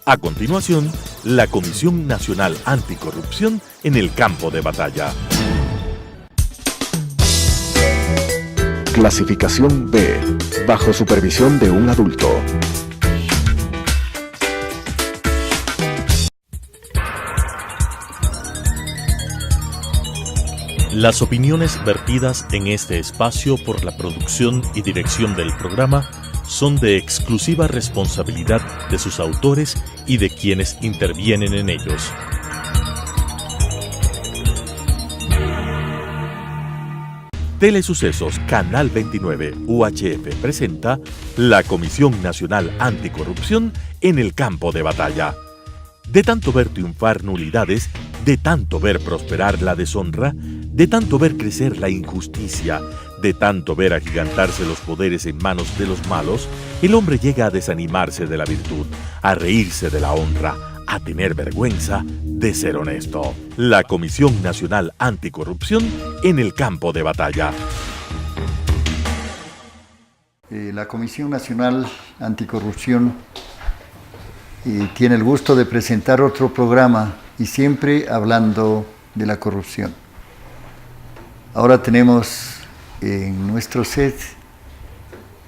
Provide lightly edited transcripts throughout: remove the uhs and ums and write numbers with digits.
A continuación, la Comisión Nacional Anticorrupción en el campo de batalla. Clasificación B, bajo supervisión de un adulto. Las opiniones vertidas en este espacio por la producción y dirección del programa son de exclusiva responsabilidad de sus autores y de quienes intervienen en ellos. Telesucesos Canal 29 UHF presenta la Comisión Nacional Anticorrupción en el campo de batalla. De tanto ver triunfar nulidades, de tanto ver prosperar la deshonra, de tanto ver crecer la injusticia, de tanto ver agigantarse los poderes en manos de los malos, el hombre llega a desanimarse de la virtud, a reírse de la honra, a tener vergüenza de ser honesto. La Comisión Nacional Anticorrupción en el campo de batalla. La Comisión Nacional Anticorrupción tiene el gusto de presentar otro programa y siempre hablando de la corrupción. Ahora tenemos en nuestro set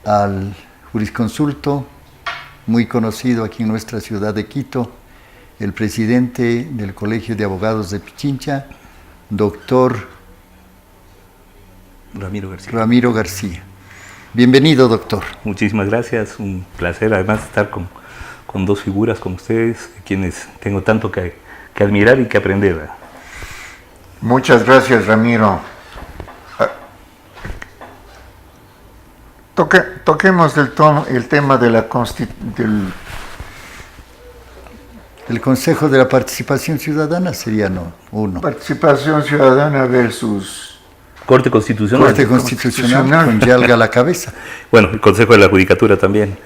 al jurisconsulto muy conocido aquí en nuestra ciudad de Quito, el presidente del Colegio de Abogados de Pichincha, doctor Ramiro García. Bienvenido, doctor. Muchísimas gracias, un placer además estar con dos figuras como ustedes, quienes tengo tanto que admirar y que aprender. Muchas gracias, Ramiro. Toquemos el tema de el Consejo de la Participación Ciudadana sería uno. Participación ciudadana versus Corte Constitucional. Corte Constitucional con Yalga a la cabeza. Bueno, el Consejo de la Judicatura también.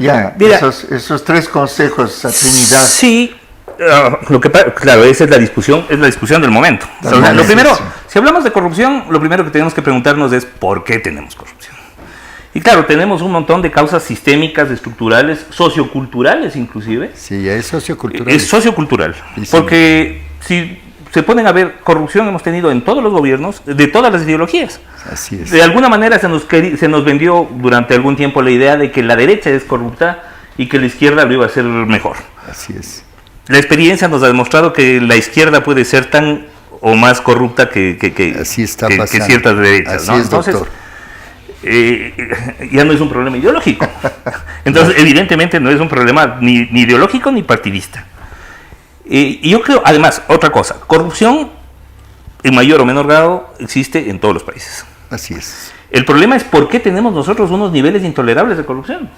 Ya, mira, esos tres consejos a Trinidad. Sí, claro, esa es la discusión del momento. Lo primero, si hablamos de corrupción, lo primero que tenemos que preguntarnos es ¿por qué tenemos corrupción? Y claro, tenemos un montón de causas sistémicas, estructurales, socioculturales inclusive. Sí, es sociocultural. Es sociocultural, sí, porque si se ponen a ver, corrupción hemos tenido en todos los gobiernos, de todas las ideologías. Así es. De alguna manera se nos vendió durante algún tiempo la idea de que la derecha es corrupta y que la izquierda lo iba a hacer mejor. Así es. La experiencia nos ha demostrado que la izquierda puede ser tan o más corrupta que ciertas derechas. Así ¿no? es, Entonces, doctor. Ya no es un problema ideológico. Entonces, evidentemente no es un problema ni ideológico ni partidista. Y yo creo, además, otra cosa, corrupción en mayor o menor grado existe en todos los países. Así es. El problema es por qué tenemos nosotros unos niveles intolerables de corrupción.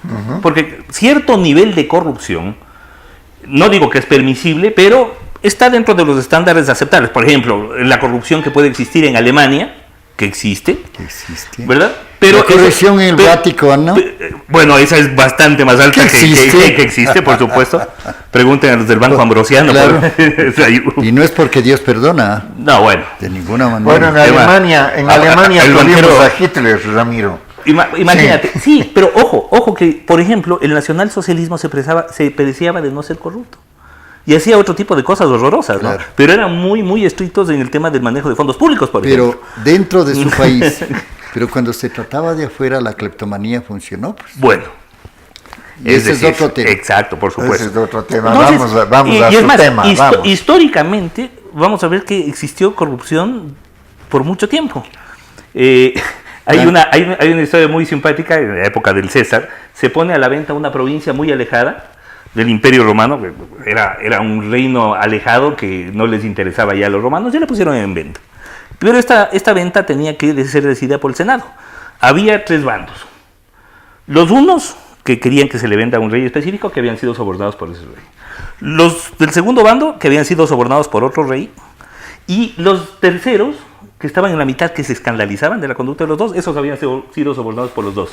Porque cierto nivel de corrupción, no digo que es permisible, pero está dentro de los estándares aceptables. Por ejemplo, la corrupción que puede existir en Alemania, que existe, ¿verdad? Pero la corrupción en el Vaticano, ¿no? Bueno, esa es bastante más alta que existe, por supuesto. Pregunten a los del Banco Ambrosiano. Claro. Y no es porque Dios perdona. No, bueno. De ninguna manera. Bueno, en Alemania tuvimos a Hitler, Ramiro. Imagínate, sí, pero ojo que, por ejemplo, el nacionalsocialismo se preciaba de no ser corrupto. Y hacía otro tipo de cosas horrorosas, claro, ¿no? Pero eran muy, muy estrictos en el tema del manejo de fondos públicos, por ejemplo. Pero dentro de su país, pero cuando se trataba de afuera, la cleptomanía funcionó. Pues. Bueno. Ese es otro tema. Exacto, por supuesto. Ese es otro tema. Entonces, vamos a su tema. Históricamente, vamos a ver que existió corrupción por mucho tiempo. Hay una historia muy simpática, en la época del César, se pone a la venta una provincia muy alejada del Imperio Romano, que era un reino alejado que no les interesaba ya a los romanos, ya la pusieron en venta. Pero esta venta tenía que ser decidida por el Senado. Había tres bandos. Los unos que querían que se le venda a un rey específico, que habían sido sobornados por ese rey. Los del segundo bando, que habían sido sobornados por otro rey. Y los terceros, que estaban en la mitad, que se escandalizaban de la conducta de los dos, esos habían sido sobornados por los dos.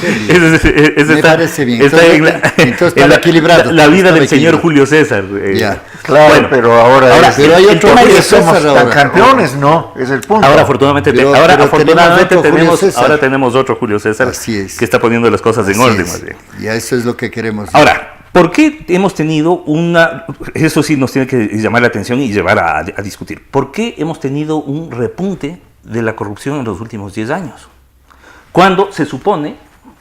Me parece bien. Entonces está equilibrado. La vida del señor Julio César. Ya. Claro, bueno, pero ahora pero hay otro porque Julio somos César tan ahora. campeones, no, es el punto. Ahora afortunadamente, Pero tenemos otro Julio César Así es. que está poniendo las cosas en Así orden es. más bien. Y a eso es lo que queremos. Ahora, ¿por qué hemos tenido eso sí nos tiene que llamar la atención y llevar a discutir? ¿Por qué hemos tenido un repunte de la corrupción en los últimos 10 años? Cuando se supone,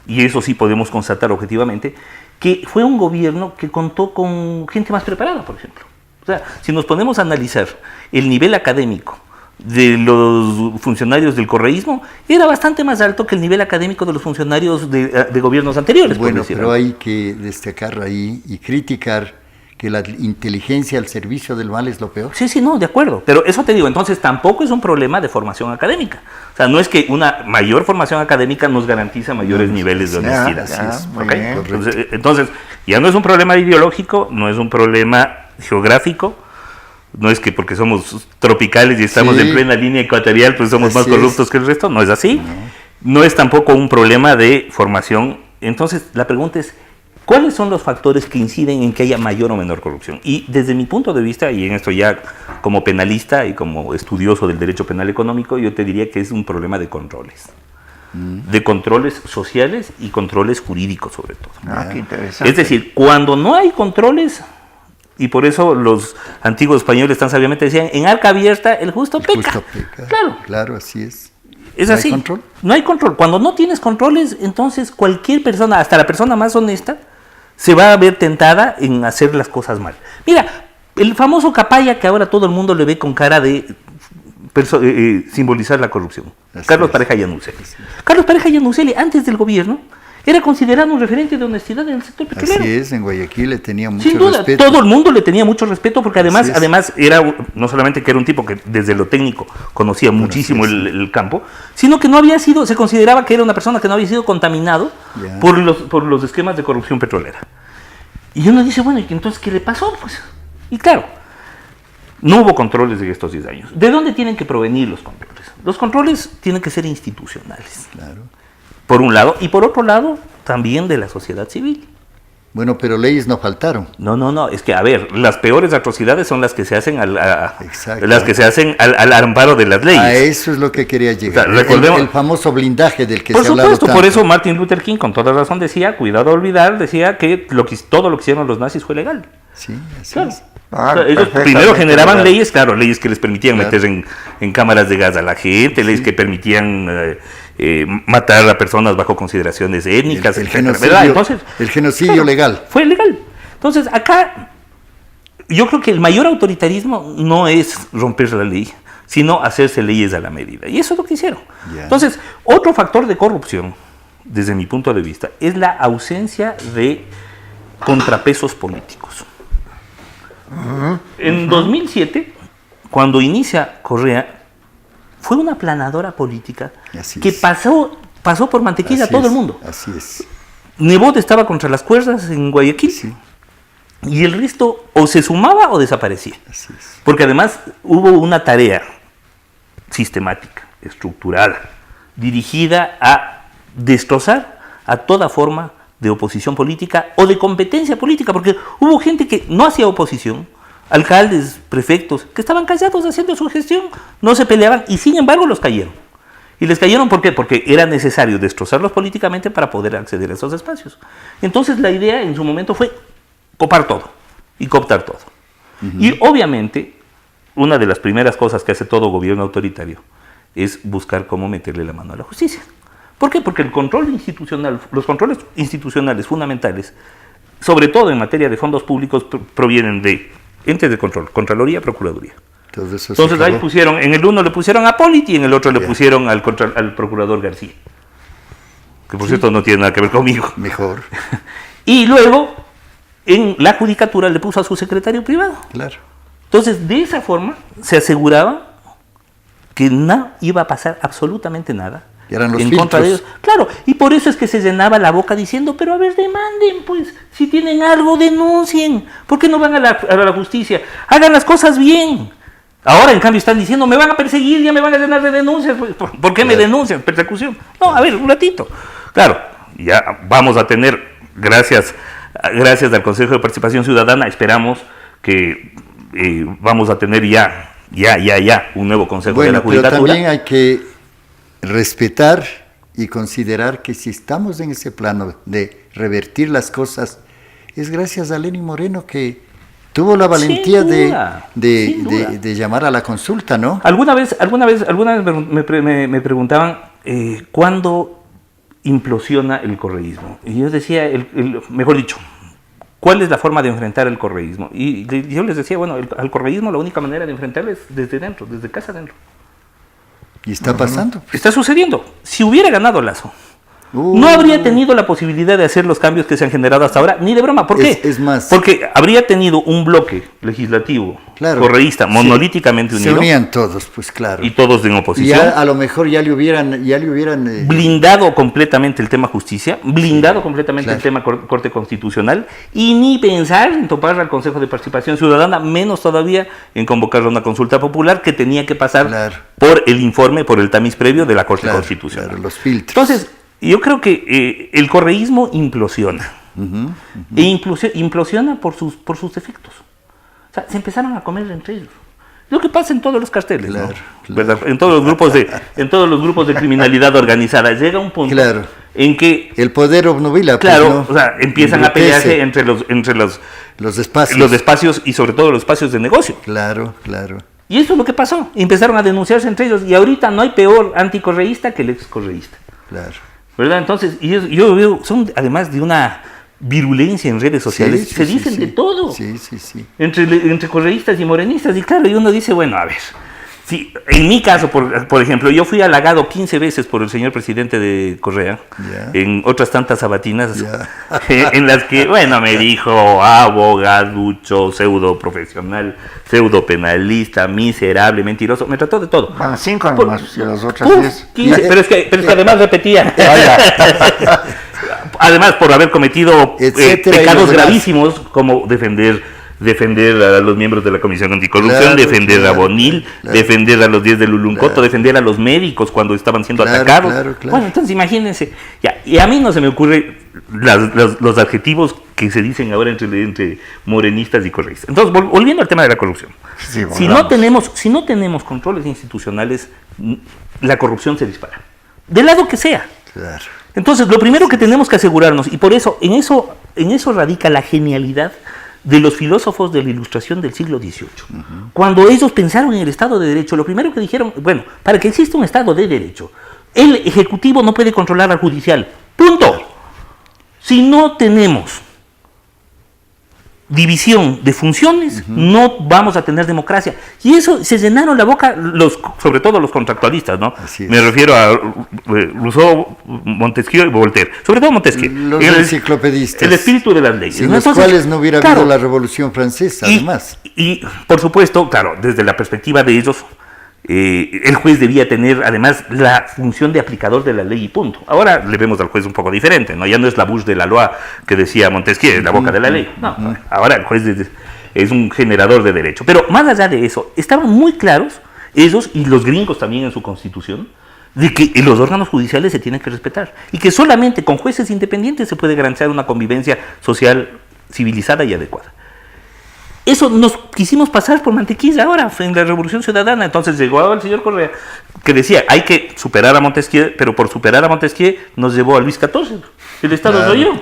y eso sí podemos constatar objetivamente, que fue un gobierno que contó con gente más preparada, por ejemplo. O sea, si nos ponemos a analizar el nivel académico de los funcionarios del correísmo, era bastante más alto que el nivel académico de los funcionarios de gobiernos anteriores. Bueno, pero hay que destacar ahí y criticar que la inteligencia al servicio del mal es lo peor. Sí, no, de acuerdo. Pero eso te digo, entonces tampoco es un problema de formación académica. O sea, no es que una mayor formación académica nos garantiza mayores niveles de honestidad. Muy ¿Okay? bien. Entonces, ya no es un problema ideológico, no es un problema geográfico, no es que porque somos tropicales y estamos en plena línea ecuatorial, pues somos más corruptos que el resto, no es así. No es tampoco un problema de formación. Entonces, la pregunta es, ¿cuáles son los factores que inciden en que haya mayor o menor corrupción? Y desde mi punto de vista, y en esto ya como penalista y como estudioso del derecho penal económico, yo te diría que es un problema de controles. De controles sociales y controles jurídicos sobre todo. Qué interesante. Es decir, cuando no hay controles, y por eso los antiguos españoles tan sabiamente decían, en arca abierta el justo peca. Claro, así es. Es ¿No así. hay control? No hay control. Cuando no tienes controles, entonces cualquier persona, hasta la persona más honesta, se va a ver tentada en hacer las cosas mal. Mira, el famoso Capaya que ahora todo el mundo le ve con cara de simbolizar la corrupción. Así Carlos es. Pareja Llanuccelli. Carlos Pareja Llanuccelli, antes del gobierno, era considerado un referente de honestidad en el sector petrolero. Así es, en Guayaquil le tenía mucho Sin duda, respeto. todo el mundo le tenía mucho respeto porque Así es. además era no solamente que era un tipo que desde lo técnico conocía muchísimo sí. el campo, sino que no había sido, se consideraba que era una persona que no había sido contaminado Ya. por los esquemas de corrupción petrolera. Y uno dice, bueno, ¿y entonces qué le pasó? Pues, y claro, no hubo controles en estos 10 años. ¿De dónde tienen que provenir los controles? Los controles tienen que ser institucionales. Claro. Por un lado, y por otro lado, también de la sociedad civil. Bueno, pero leyes no faltaron. No, es que, a ver, las peores atrocidades son las que se hacen Exacto. las que se hacen al amparo de las leyes. A eso es lo que quería llegar. O sea, recordemos- el famoso blindaje del que Por se ha hablado supuesto, tanto. por eso Martin Luther King, con toda razón, decía, cuidado a olvidar, decía que todo lo que hicieron los nazis fue legal. Sí, así Claro. es. O sea, ellos perfectamente primero generaban legal. leyes, claro, leyes que les permitían Claro. meter en cámaras de gas a la gente, leyes que permitían matar a personas bajo consideraciones étnicas, El etcétera, genocidio, ¿verdad? Entonces, el genocidio claro, legal. fue legal. Entonces, acá yo creo que el mayor autoritarismo no es romper la ley, sino hacerse leyes a la medida. Y eso es lo que hicieron. Ya. Entonces, otro factor de corrupción, desde mi punto de vista, es la ausencia de contrapesos políticos. En 2007, cuando inicia Correa, fue una aplanadora política Así que es. pasó por mantequilla a Así todo es, el mundo. Así es. Nebot estaba contra las cuerdas en Guayaquil Sí. y el resto o se sumaba o desaparecía. Así es. Porque además hubo una tarea sistemática, estructurada, dirigida a destrozar a toda forma de oposición política o de competencia política, porque hubo gente que no hacía oposición, alcaldes, prefectos, que estaban callados haciendo su gestión, no se peleaban y sin embargo los cayeron. ¿Y les cayeron por qué? Porque era necesario destrozarlos políticamente para poder acceder a esos espacios. Entonces la idea en su momento fue copar todo y cooptar todo. Y obviamente una de las primeras cosas que hace todo gobierno autoritario es buscar cómo meterle la mano a la justicia. ¿Por qué? Porque el control institucional, los controles institucionales fundamentales, sobre todo en materia de fondos públicos, provienen de entes de control, Contraloría, Procuraduría. Todo eso se Entonces ahí acabó. pusieron, en el uno le pusieron a Politi y en el otro le pusieron al procurador García. Que por cierto no tiene nada que ver conmigo. Mejor, Y luego en la judicatura le puso a su secretario privado. claro. Entonces de esa forma se aseguraba que no iba a pasar absolutamente nada Y eran los en contra de filtros. ellos. Claro, y por eso es que se llenaba la boca diciendo, pero a ver, demanden, pues, si tienen algo, denuncien. ¿Por qué no van a la justicia? Hagan las cosas bien. Ahora, en cambio, están diciendo, me van a perseguir, ya me van a llenar de denuncias. ¿Por qué me denuncian? Persecución. No, a ver, un ratito. Claro, ya vamos a tener, gracias al Consejo de Participación Ciudadana, esperamos que vamos a tener ya un nuevo Consejo de la Bueno, pero Judicatura. también hay que respetar y considerar que si estamos en ese plano de revertir las cosas, es gracias a Lenín Moreno que tuvo la valentía Sin duda. de llamar a la consulta, ¿no? Alguna vez me preguntaban cuándo implosiona el correísmo. Y yo decía, mejor dicho, ¿cuál es la forma de enfrentar el correísmo? Y yo les decía, bueno, al correísmo la única manera de enfrentarlo es desde dentro, desde casa adentro. Y está pasando. Está sucediendo. Si hubiera ganado Lazo, no habría tenido la posibilidad de hacer los cambios que se han generado hasta ahora, ni de broma. ¿Por qué? Es más, porque habría tenido un bloque legislativo, claro, correísta, monolíticamente se unido. unían todos, pues claro. Y todos en Y oposición. ya, a lo mejor ya le hubieran Blindado completamente el tema justicia, blindado completamente claro. el tema Corte Constitucional, y ni pensar en topar al Consejo de Participación Ciudadana, menos todavía en convocar a una consulta popular que tenía que pasar Claro. por el informe, por el tamiz previo de la Corte Claro, Constitucional. claro, los filtros. Entonces, yo creo que el correísmo implosiona. E implosiona por sus defectos. O sea, se empezaron a comer entre ellos. Lo que pasa en todos los carteles, Claro, ¿no? claro. ¿Verdad? En todos los grupos de criminalidad organizada llega un punto Claro. en que, El poder obnubila, pues, claro, ¿no? o sea, empiezan a Embrutece pelearse entre los espacios. los espacios y sobre todo los espacios de negocio. Claro, claro. Y eso es lo que pasó. Empezaron a denunciarse entre ellos y ahorita no hay peor anticorreísta que el excorreísta. Claro. ¿Verdad? Entonces, yo veo, son además de una virulencia en redes sociales, Sí, se sí, dicen sí. de todo, Sí, sí, sí. entre correístas y morenistas, y claro, y uno dice, bueno, a ver, si en mi caso, por ejemplo, yo fui halagado 15 veces por el señor presidente de Correa, Ya. en otras tantas sabatinas, Ya. en las que, bueno, me dijo abogaducho, pseudo profesional, pseudo penalista, miserable, mentiroso, me trató de todo. Van 5 Por- nomás, y las otras 10. 15, pero es que además repetía. Además, por haber cometido Etcétera, y pecados los demás. gravísimos, como defender a los miembros de la Comisión Anticorrupción, Claro, defender a claro, Bonil, claro. defender a los 10 de Luluncoto, Claro. defender a los médicos cuando estaban siendo Claro, atacados. claro, claro. Bueno, entonces imagínense. Ya, y a mí no se me ocurren los adjetivos que se dicen ahora entre morenistas y correístas. Entonces, volviendo al tema de la corrupción. Sí, Si no tenemos controles institucionales, la corrupción se dispara. Del lado que sea. Claro. Entonces, lo primero que tenemos que asegurarnos, y por eso, en eso radica la genialidad de los filósofos de la Ilustración del siglo XVIII. Cuando ellos pensaron en el Estado de Derecho, lo primero que dijeron, bueno, para que exista un Estado de Derecho, el Ejecutivo no puede controlar al Judicial. ¡Punto! Si no tenemos división de funciones, no vamos a tener democracia. Y eso se llenaron la boca, sobre todo los contractualistas, ¿no? Así es. Me refiero a Rousseau, Montesquieu y Voltaire. Sobre todo Montesquieu. Los El- enciclopedistas. El espíritu de las leyes. Sin ¿no? los Entonces, cuales no hubiera claro, habido la Revolución Francesa, además. y, por supuesto, claro, desde la perspectiva de ellos, el juez debía tener además la función de aplicador de la ley y punto. Ahora le vemos al juez un poco diferente, ¿no? Ya no es la bouche de la loi que decía Montesquieu, es la boca de la ley. No, ahora el juez es un generador de derecho. Pero más allá de eso, estaban muy claros ellos y los gringos también en su constitución de que los órganos judiciales se tienen que respetar y que solamente con jueces independientes se puede garantizar una convivencia social civilizada y adecuada. Eso nos quisimos pasar por mantequilla ahora en la Revolución Ciudadana. Entonces llegó el señor Correa que decía hay que superar a Montesquieu, pero por superar a Montesquieu nos llevó a Luis XIV. El Estado Claro, soy yo.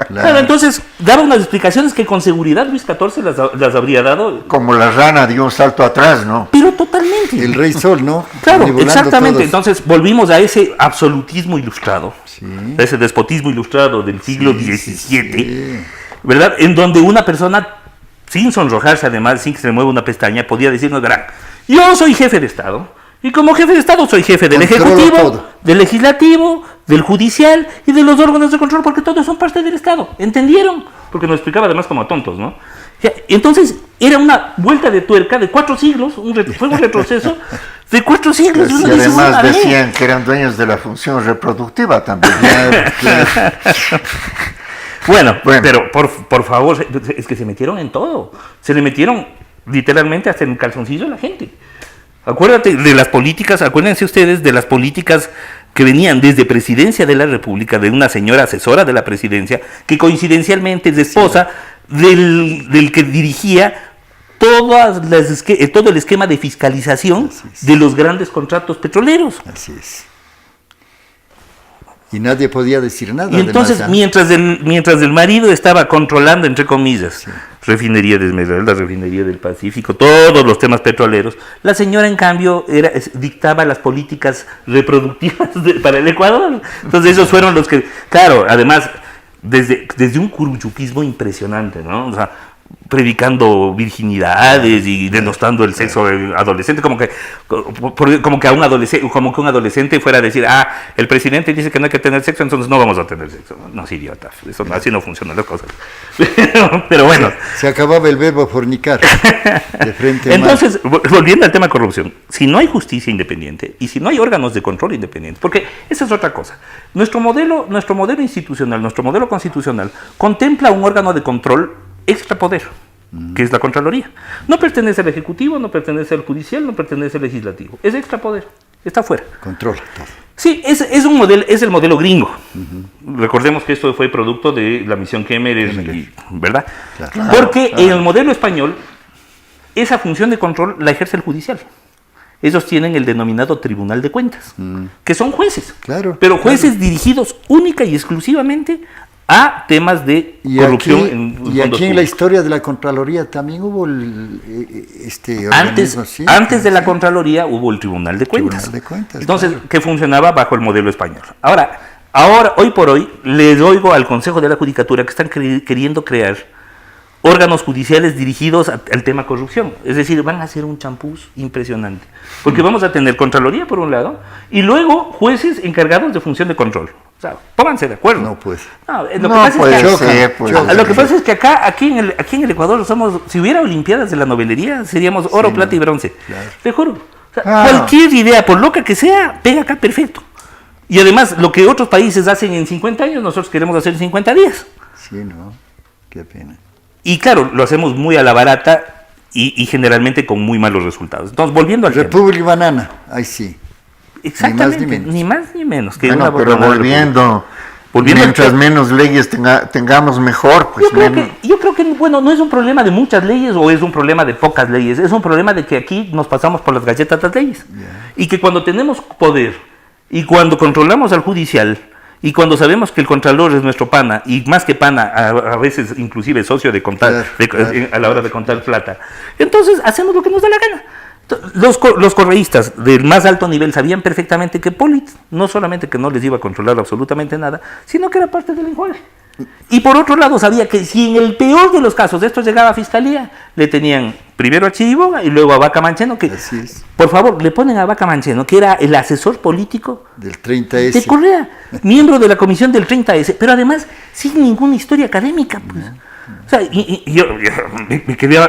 Claro, entonces daba unas explicaciones que con seguridad Luis XIV las habría dado, Como la rana dio un salto atrás, ¿no? pero totalmente. El Rey Sol, ¿no? Claro, Manipulando exactamente. todos. Entonces volvimos a ese absolutismo ilustrado, Sí. a ese despotismo ilustrado del siglo Sí, XVII, sí. ¿verdad? En donde una persona, sin sonrojarse además, sin que se le mueva una pestaña, podía decirnos, verán, yo soy jefe de Estado, y como jefe de Estado soy jefe del Controlo Ejecutivo, todo. del Legislativo, del Judicial y de los órganos de control, porque todos son parte del Estado. ¿Entendieron? Porque nos explicaba además como tontos, ¿no? Ya, entonces, era una vuelta de tuerca de 4 siglos, fue un retroceso de 4 siglos. Y uno dice, además "Bueno, a ver". decían que eran dueños de la función reproductiva también. Claro, claro. Bueno, Bueno. pero por favor, es que se metieron en todo. Se le metieron literalmente hasta en el calzoncillo a la gente. Acuérdate de las políticas, acuérdense ustedes de las políticas que venían desde Presidencia de la República, de una señora asesora de la Presidencia, que coincidencialmente es esposa del que dirigía todo el esquema de fiscalización de los grandes contratos petroleros. Así es. Y nadie podía decir nada. Y entonces, además, mientras el marido estaba controlando, entre comillas, refinería de Esmeralda, refinería del Pacífico, todos los temas petroleros, la señora, en cambio, dictaba las políticas reproductivas para el Ecuador. Entonces, esos fueron los que, claro, además, desde un curuchuquismo impresionante, ¿no? O sea, predicando virginidades y denostando el sexo adolescente, como que un adolescente fuera a decir, el presidente dice que no hay que tener sexo, entonces no vamos a tener sexo. No es idiota, eso, así no funcionan las cosas. Pero bueno. Se acababa el verbo fornicar. De frente. Entonces, volviendo al tema corrupción, si no hay justicia independiente y si no hay órganos de control independientes, porque esa es otra cosa. Nuestro modelo institucional, nuestro modelo constitucional, contempla un órgano de control extrapoder, que es la Contraloría. No pertenece al Ejecutivo, no pertenece al Judicial, no pertenece al Legislativo. Es extrapoder, está fuera. Controla todo. Sí, es el modelo gringo. Recordemos que esto fue producto de la misión Kemmerer, ¿verdad? Claro. Porque en el modelo español, esa función de control la ejerce el Judicial. Ellos tienen el denominado Tribunal de Cuentas, que son jueces, pero jueces dirigidos única y exclusivamente a temas de corrupción. Aquí en la historia de la Contraloría también hubo antes de la Contraloría hubo el Tribunal de Cuentas. Entonces, que funcionaba bajo el modelo español. Ahora, hoy por hoy, les oigo al Consejo de la Judicatura que están queriendo crear órganos judiciales dirigidos al tema corrupción. Es decir, van a hacer un champús impresionante. Porque vamos a tener Contraloría por un lado y luego jueces encargados de función de control. O sea, pónganse de acuerdo. No, pues. Lo que pasa es que aquí en el Ecuador si hubiera olimpiadas de la novelería, seríamos oro, plata y bronce. Claro. Te juro. O sea, cualquier idea, por loca que sea, pega acá perfecto. Y además, lo que otros países hacen en 50 años, nosotros queremos hacer en 50 días. Sí, no. Qué pena. Y claro, lo hacemos muy a la barata y generalmente con muy malos resultados. Entonces, volviendo al República y banana, ahí sí. Exactamente, ni más ni menos. Que bueno, pero volviendo mientras menos leyes tengamos mejor, pues yo creo que, bueno, no es un problema de muchas leyes o es un problema de pocas leyes, es un problema de que aquí nos pasamos por las galletas las leyes. Y que cuando tenemos poder y cuando controlamos al judicial y cuando sabemos que el Contralor es nuestro pana, y más que pana, a veces inclusive socio de contar, a la hora de contar plata, entonces hacemos lo que nos da la gana. Los correístas del más alto nivel sabían perfectamente que Polit no solamente que no les iba a controlar absolutamente nada, sino que era parte del enjuague. Y por otro lado sabía que si en el peor de los casos de esto llegaba a Fiscalía, le tenían primero a Chiriboga y luego a Vaca Mancheno, que por favor le ponen a Vaca Mancheno, que era el asesor político del 30S de Correa, miembro de la comisión del 30S, pero además sin ninguna historia académica, pues. O sea, yo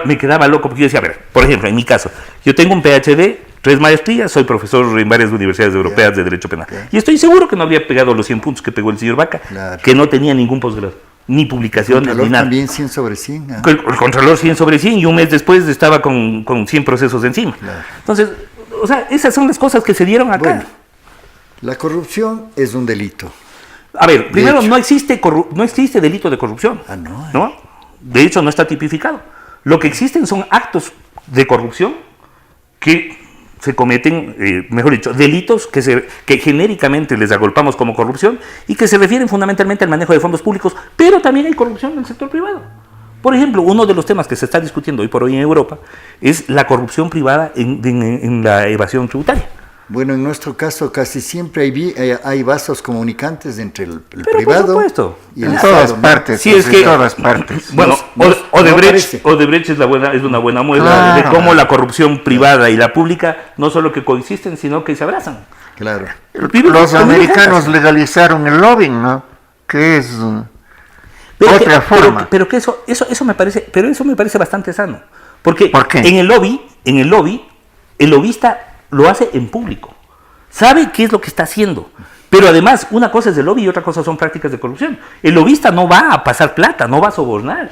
me quedaba loco porque yo decía, a ver, por ejemplo, en mi caso, yo tengo un PhD, 3 maestrías, soy profesor en varias universidades europeas de Derecho Penal. Y estoy seguro que no habría pegado los 100 puntos que pegó el señor Vaca, que no tenía ningún posgrado, ni publicaciones, ni nada. También 100 sobre 100. El Contralor 100 sobre 100 y un mes después estaba con 100 procesos encima. Entonces, o sea, esas son las cosas que se dieron acá. Bueno, la corrupción es un delito. A ver, primero, no existe delito de corrupción. ¿No? De hecho, no está tipificado. Lo que existen son actos de corrupción que se cometen, mejor dicho, delitos que genéricamente les agolpamos como corrupción y que se refieren fundamentalmente al manejo de fondos públicos, pero también hay corrupción en el sector privado. Por ejemplo, uno de los temas que se está discutiendo hoy por hoy en Europa es la corrupción privada en la evasión tributaria. Bueno, en nuestro caso casi siempre hay vasos comunicantes entre el pero privado y el en Estado. todas partes. Sí, es que en todas partes. Bueno, Odebrecht es una buena muestra de cómo la corrupción privada y la pública no solo que coexisten, sino que se abrazan. Claro. Los americanos legalizaron el lobbying, ¿no? Que es otra forma. Pero que eso me parece bastante sano, porque ¿por qué? en el lobby, el lobista lo hace en público, sabe qué es lo que está haciendo, pero además una cosa es el lobby y otra cosa son prácticas de corrupción. El lobista no va a pasar plata, no va a sobornar,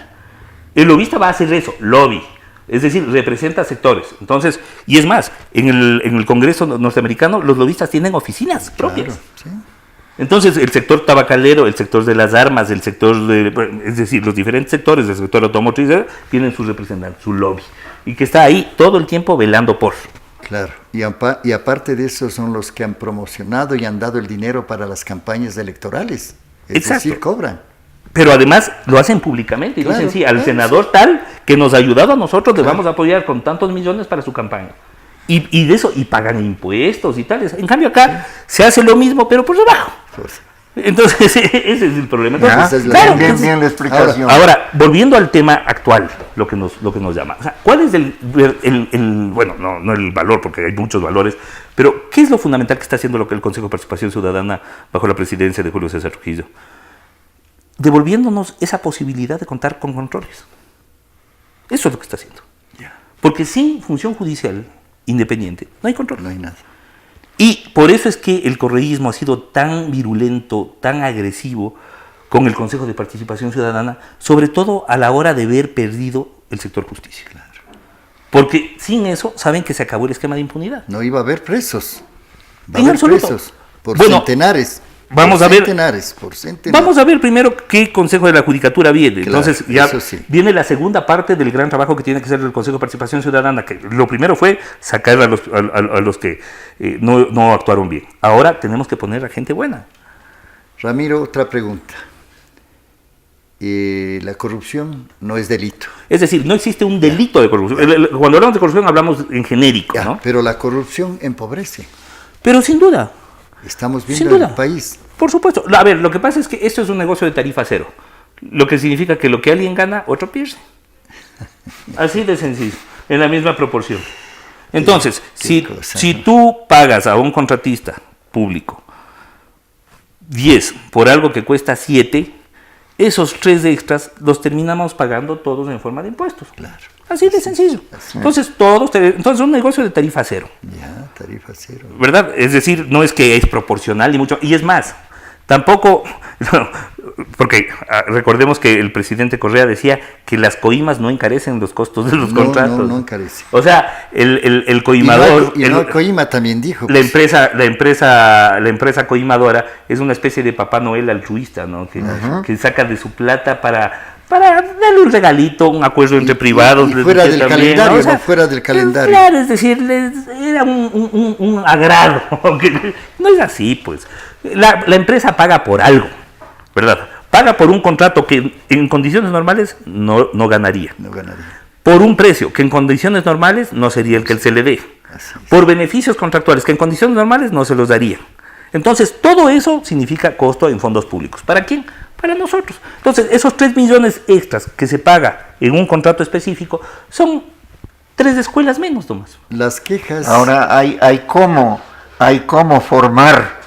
el lobista va a hacer eso, lobby. Es decir, representa sectores. Entonces, y es más, en el Congreso norteamericano los lobistas tienen oficinas propias. Claro, sí. Entonces, el sector tabacalero, el sector de las armas, el sector es decir, los diferentes sectores del sector automotriz tienen su representante, su lobby, y que está ahí todo el tiempo velando por. Claro, y aparte de eso son los que han promocionado y han dado el dinero para las campañas electorales. Es Exacto. decir, cobran. Pero además lo hacen públicamente y Claro, dicen, sí, al claro, senador tal que nos ha ayudado a nosotros, le Claro. vamos a apoyar con tantos millones para su campaña. Y de eso, y pagan impuestos y tales. En cambio acá se hace lo mismo, pero por debajo. Pues, Entonces, ese es el problema. Ya, Entonces, esa es la- claro, bien, entonces, bien la explicación. ahora, volviendo al tema actual, lo que nos llama. O sea, ¿cuál es bueno, no el valor, porque hay muchos valores, pero ¿qué es lo fundamental que está haciendo lo que el Consejo de Participación Ciudadana bajo la presidencia de Julio César Trujillo? Devolviéndonos esa posibilidad de contar con controles. Eso es lo que está haciendo. Porque sin función judicial independiente no hay control. no hay nada. Y por eso es que el correísmo ha sido tan virulento, tan agresivo con el Consejo de Participación Ciudadana, sobre todo a la hora de ver perdido el sector justicia. Claro. Porque sin eso saben que se acabó el esquema de impunidad. No iba a haber presos. Va a En haber absoluto. presos. Por Bueno, centenares. vamos por a ver. Centenares, por centenares. Vamos a ver primero qué Consejo de la Judicatura viene. Claro, Entonces ya eso sí. viene la segunda parte del gran trabajo que tiene que hacer el Consejo de Participación Ciudadana, que lo primero fue sacar a los que no actuaron bien. Ahora tenemos que poner a gente buena. Ramiro, otra pregunta. La corrupción no es delito. Es decir, no existe un delito de corrupción. Cuando hablamos de corrupción hablamos en genérico, Ya, ¿no? pero la corrupción empobrece. Pero sin duda, Estamos sin viendo duda. el país. Por supuesto. A ver, lo que pasa es que esto es un negocio de tarifa cero. Lo que significa que lo que alguien gana, otro pierde. Así de sencillo, en la misma proporción. Entonces, qué cosa, si ¿no? tú pagas a un contratista público 10 por algo que cuesta 7, esos 3 extras los terminamos pagando todos en forma de impuestos. Claro. Así de sencillo. Entonces, entonces un negocio de tarifa cero. Ya, tarifa cero. ¿Verdad? Es decir, no es que es proporcional ni mucho. Y es más, tampoco, porque recordemos que el presidente Correa decía que las coimas no encarecen los costos de los contratos. No encarece. O sea, el coimador, Coima también dijo. la pues, empresa coimadora es una especie de Papá Noel altruista, ¿no? Que saca de su plata para darle un regalito, un acuerdo entre privados. y fuera les del también, calendario, O sea, no fuera del calendario. Claro, es decir, era un agrado. No es así, pues. La empresa paga por algo, ¿verdad? Paga por un contrato que en condiciones normales no ganaría. No ganaría. Por un precio que en condiciones normales no sería el que se le dé. Así es. Por beneficios contractuales que en condiciones normales no se los daría. Entonces, todo eso significa costo en fondos públicos. ¿Para quién? Para nosotros. Entonces, esos 3 millones extras que se paga en un contrato específico son 3 escuelas menos, Tomás. Las quejas. Ahora hay cómo formar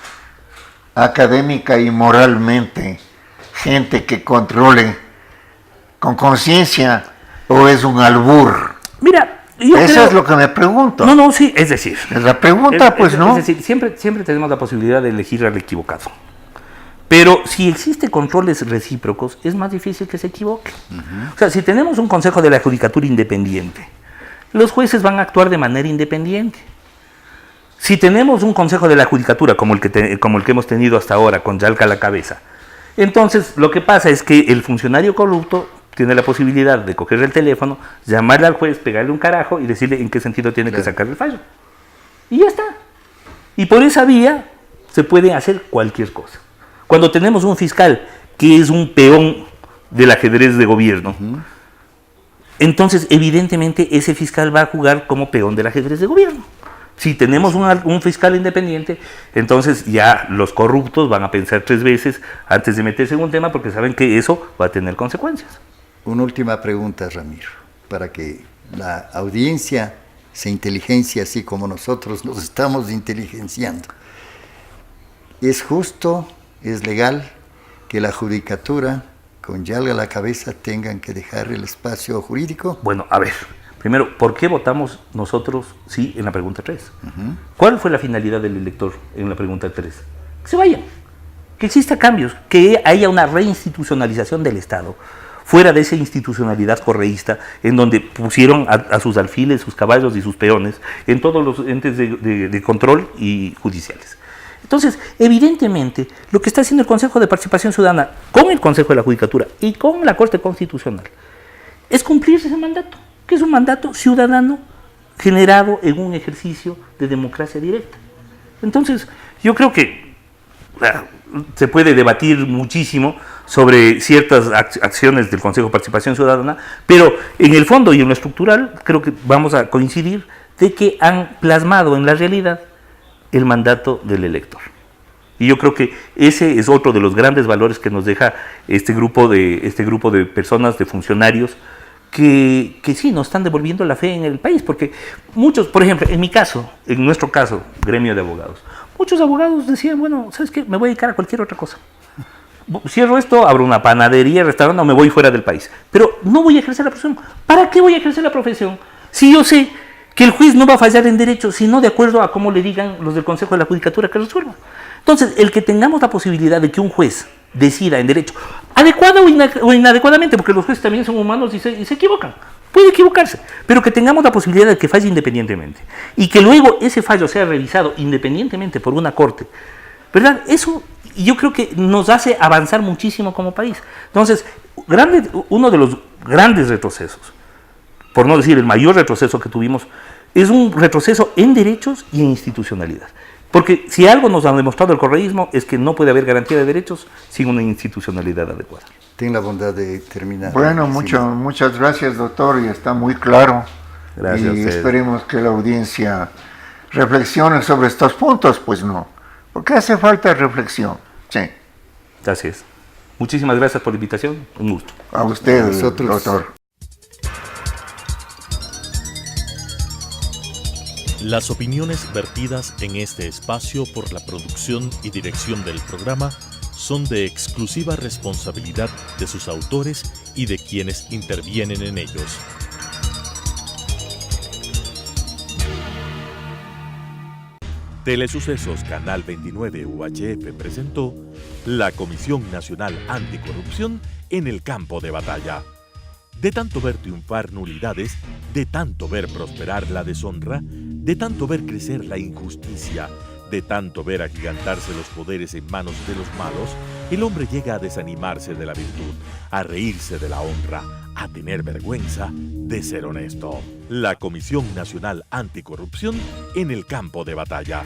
académica y moralmente gente que controle con conciencia, o es un albur. Mira, yo Eso creo... es lo que me pregunto. No, sí, es decir... Es la pregunta, pues, ¿no? Es decir, siempre tenemos la posibilidad de elegir al equivocado. Pero si existe controles recíprocos, es más difícil que se equivoque. O sea, si tenemos un Consejo de la Judicatura independiente, los jueces van a actuar de manera independiente. Si tenemos un Consejo de la Judicatura como el que hemos tenido hasta ahora, con Yalca a la cabeza, entonces lo que pasa es que el funcionario corrupto tiene la posibilidad de coger el teléfono, llamarle al juez, pegarle un carajo y decirle en qué sentido tiene que sacar el fallo. Y ya está. Y por esa vía se puede hacer cualquier cosa. Cuando tenemos un fiscal que es un peón del ajedrez de gobierno, entonces evidentemente ese fiscal va a jugar como peón del ajedrez de gobierno. Si tenemos un fiscal independiente, entonces ya los corruptos van a pensar 3 veces antes de meterse en un tema porque saben que eso va a tener consecuencias. Una última pregunta, Ramiro, para que la audiencia se inteligencia así como nosotros nos estamos inteligenciando. ¿Es justo, es legal que la judicatura, con Yalga a la cabeza, tengan que dejar el espacio jurídico? Bueno, a ver, primero, ¿por qué votamos nosotros sí en la pregunta 3? ¿Cuál fue la finalidad del elector en la pregunta 3? Que se vayan, que exista cambios, que haya una reinstitucionalización del Estado. fuera de esa institucionalidad correísta en donde pusieron a sus alfiles, sus caballos y sus peones en todos los entes de control y judiciales. Entonces, evidentemente, lo que está haciendo el Consejo de Participación Ciudadana con el Consejo de la Judicatura y con la Corte Constitucional es cumplir ese mandato, que es un mandato ciudadano generado en un ejercicio de democracia directa. Entonces, yo creo que se puede debatir muchísimo sobre ciertas acciones del Consejo de Participación Ciudadana, pero en el fondo y en lo estructural creo que vamos a coincidir de que han plasmado en la realidad el mandato del elector. Y yo creo que ese es otro de los grandes valores que nos deja este grupo de personas, de funcionarios, que sí nos están devolviendo la fe en el país, porque muchos, por ejemplo, en nuestro caso, gremio de abogados, muchos abogados decían, bueno, ¿sabes qué? Me voy a dedicar a cualquier otra cosa. Cierro esto, abro una panadería, restaurante, o me voy fuera del país. Pero no voy a ejercer la profesión. ¿Para qué voy a ejercer la profesión si yo sé que el juez no va a fallar en derecho, sino de acuerdo a cómo le digan los del Consejo de la Judicatura que resuelva? Entonces, el que tengamos la posibilidad de que un juez decida en derecho, adecuada o inadecuadamente, porque los jueces también son humanos y se equivocan, puede equivocarse, pero que tengamos la posibilidad de que falle independientemente y que luego ese fallo sea revisado independientemente por una corte, ¿verdad? Eso yo creo que nos hace avanzar muchísimo como país. Entonces, uno de los grandes retrocesos, por no decir el mayor retroceso que tuvimos, es un retroceso en derechos y en institucionalidad. Porque si algo nos ha demostrado el correísmo es que no puede haber garantía de derechos sin una institucionalidad adecuada. Ten la bondad de terminar. Bueno, muchas gracias, doctor, y está muy claro. Gracias a y usted. esperemos que la audiencia reflexione sobre estos puntos, pues no, porque hace falta reflexión. Sí. Así es. Muchísimas gracias por la invitación, un gusto. A usted, A nosotros. doctor. Las opiniones vertidas en este espacio por la producción y dirección del programa son de exclusiva responsabilidad de sus autores y de quienes intervienen en ellos. Telesucesos Canal 29 UHF presentó la Comisión Nacional Anticorrupción en el campo de batalla. De tanto ver triunfar nulidades, de tanto ver prosperar la deshonra, de tanto ver crecer la injusticia, de tanto ver agigantarse los poderes en manos de los malos, el hombre llega a desanimarse de la virtud, a reírse de la honra, a tener vergüenza de ser honesto. La Comisión Nacional Anticorrupción en el campo de batalla.